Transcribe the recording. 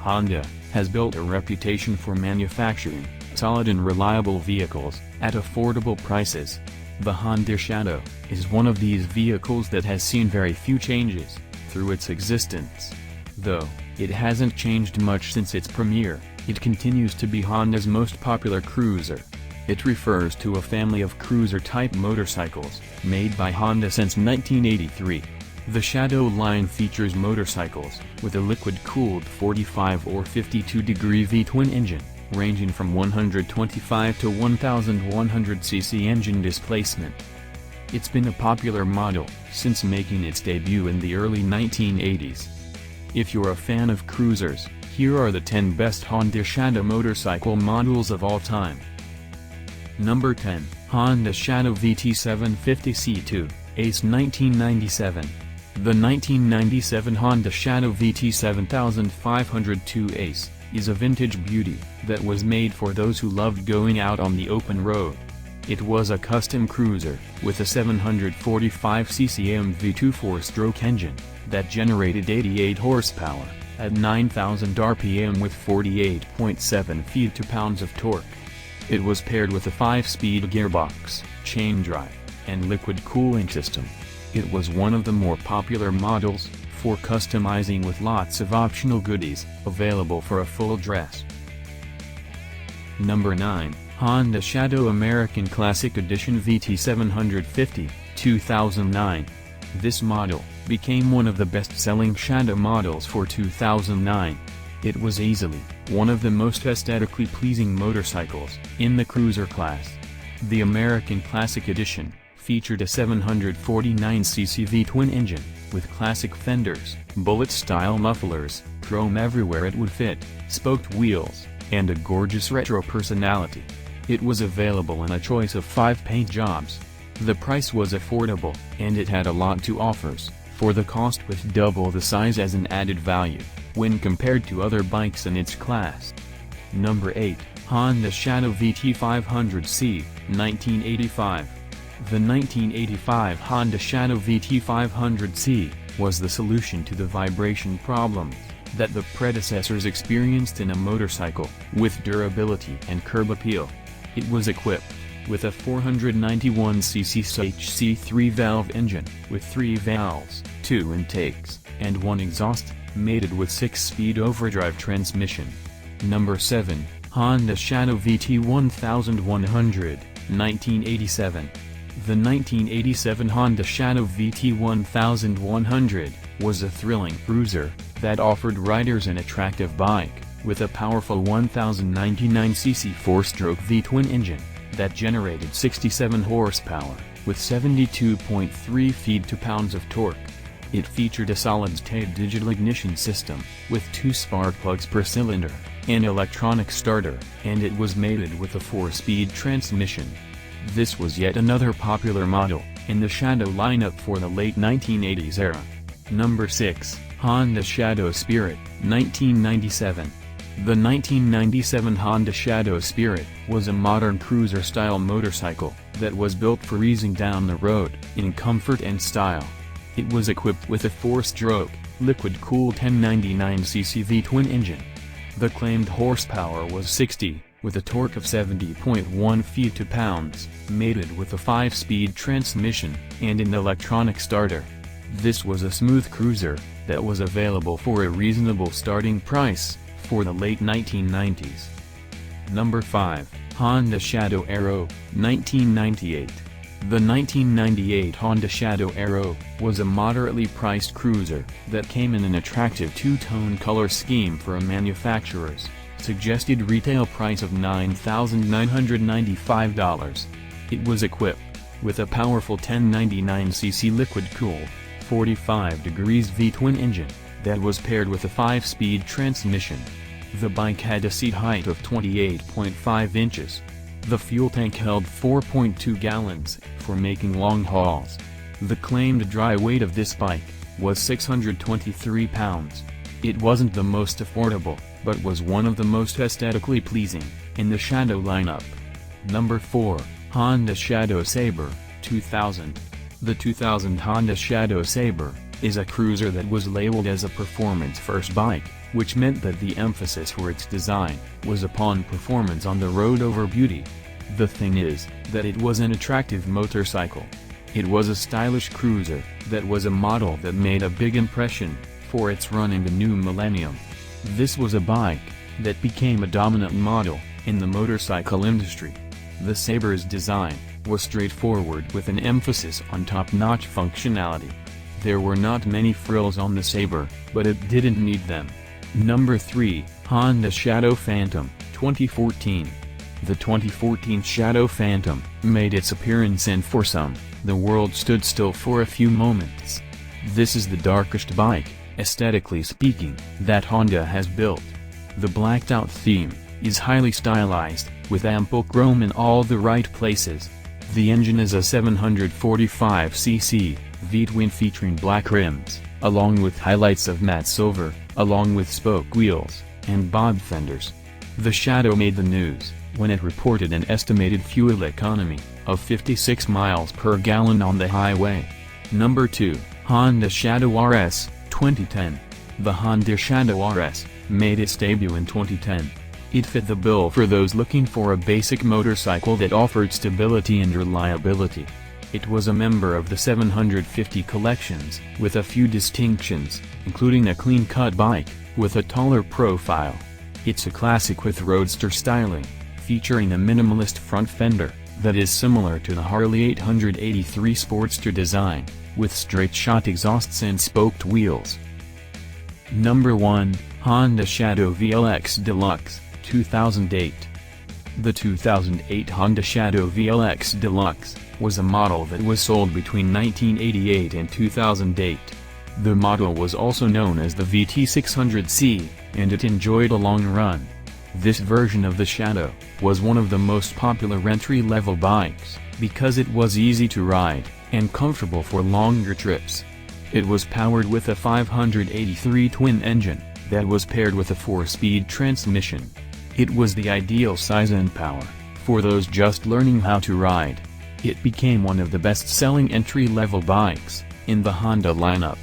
Honda has built a reputation for manufacturing solid and reliable vehicles at affordable prices. The Honda Shadow is one of these vehicles that has seen very few changes through its existence. Though it hasn't changed much since its premiere, it continues to be Honda's most popular cruiser. It refers to a family of cruiser-type motorcycles made by Honda since 1983. The Shadow line features motorcycles with a liquid-cooled 45 or 52-degree V-twin engine, ranging from 125 to 1100 cc engine displacement. It's been a popular model since making its debut in the early 1980s. If you're a fan of cruisers, here are the 10 best Honda Shadow motorcycle models of all time. Number 10, Honda Shadow VT750C2, Ace 1997. The 1997 Honda Shadow VT7502 Ace is a vintage beauty that was made for those who loved going out on the open road. It was a custom cruiser with a 745cc MV2 4-stroke engine that generated 88 horsepower at 9,000 RPM with 48.7 feet-to-pounds of torque. It was paired with a 5-speed gearbox, chain drive, and liquid cooling system. It was one of the more popular models for customizing with lots of optional goodies available for a full dress. Number 9, Honda Shadow American Classic Edition VT750, 2009. This model became one of the best-selling Shadow models for 2009. It was easily one of the most aesthetically pleasing motorcycles in the cruiser class. The American Classic Edition featured a 749cc V-twin engine with classic fenders, bullet-style mufflers, chrome everywhere it would fit, spoked wheels, and a gorgeous retro personality. It was available in a choice of 5 paint jobs. The price was affordable, and it had a lot to offers, for the cost with double the size as an added value, when compared to other bikes in its class. Number 8, Honda Shadow VT500C, 1985. The 1985 Honda Shadow VT500C was the solution to the vibration problems that the predecessors experienced in a motorcycle, with durability and curb appeal. It was equipped with a 491cc HC 3-valve engine with 3 valves, 2 intakes, and 1 exhaust, mated with 6-speed overdrive transmission. Number 7, Honda Shadow VT1100, 1987. The 1987 Honda Shadow VT1100 was a thrilling cruiser that offered riders an attractive bike, with a powerful 1099cc 4-stroke V-twin engine that generated 67 horsepower, with 72.3 feet-to-pounds of torque. It featured a solid-state digital ignition system, with 2 spark plugs per cylinder, an electronic starter, and it was mated with a 4-speed transmission. This was yet another popular model in the Shadow lineup for the late 1980s era. Number 6, Honda Shadow Spirit, 1997. The 1997 Honda Shadow Spirit was a modern cruiser-style motorcycle that was built for easing down the road in comfort and style. It was equipped with a 4-stroke, liquid-cooled 1099cc V-twin engine. The claimed horsepower was 60, with a torque of 70.1 feet-to-pounds, mated with a 5-speed transmission and an electronic starter. This was a smooth cruiser that was available for a reasonable starting price for the late 1990s. Number 5, Honda Shadow Aero, 1998. The 1998 Honda Shadow Aero was a moderately priced cruiser that came in an attractive 2-tone color scheme for a manufacturer's suggested retail price of $9,995. It was equipped with a powerful 1099cc liquid-cooled, 45 degrees V-twin engine that was paired with a 5-speed transmission. The bike had a seat height of 28.5 inches. The fuel tank held 4.2 gallons for making long hauls. The claimed dry weight of this bike was 623 pounds. It wasn't the most affordable, but was one of the most aesthetically pleasing in the Shadow lineup. Number 4, Honda Shadow Sabre, 2000. The 2000 Honda Shadow Sabre is a cruiser that was labeled as a performance-first bike, which meant that the emphasis for its design was upon performance on the road over beauty. The thing is, that it was an attractive motorcycle. It was a stylish cruiser, that was a model that made a big impression, for its run in the new millennium. This was a bike that became a dominant model in the motorcycle industry. The Sabre's design was straightforward with an emphasis on top-notch functionality. There were not many frills on the Sabre, but it didn't need them. Number 3, Honda Shadow Phantom, 2014. The 2014 Shadow Phantom made its appearance, and for some, the world stood still for a few moments. This is the darkest bike, aesthetically speaking, that Honda has built. The blacked-out theme is highly stylized, with ample chrome in all the right places. The engine is a 745cc V-twin featuring black rims, along with highlights of matte silver, along with spoke wheels and bob fenders. The Shadow made the news when it reported an estimated fuel economy of 56 miles per gallon on the highway. Number 2, Honda Shadow RS, 2010. The Honda Shadow RS made its debut in 2010. It fit the bill for those looking for a basic motorcycle that offered stability and reliability. It was a member of the 750 collections, with a few distinctions, including a clean-cut bike with a taller profile. It's a classic with roadster styling, featuring a minimalist front fender that is similar to the Harley 883 Sportster design, with straight-shot exhausts and spoked wheels. Number 1, Honda Shadow VLX Deluxe, 2008. The 2008 Honda Shadow VLX Deluxe was a model that was sold between 1988 and 2008. The model was also known as the VT600C, and it enjoyed a long run. This version of the Shadow was one of the most popular entry-level bikes, because it was easy to ride, and comfortable for longer trips. It was powered with a 583 twin engine, that was paired with a 4-speed transmission. It was the ideal size and power for those just learning how to ride. It became one of the best-selling entry-level bikes in the Honda lineup.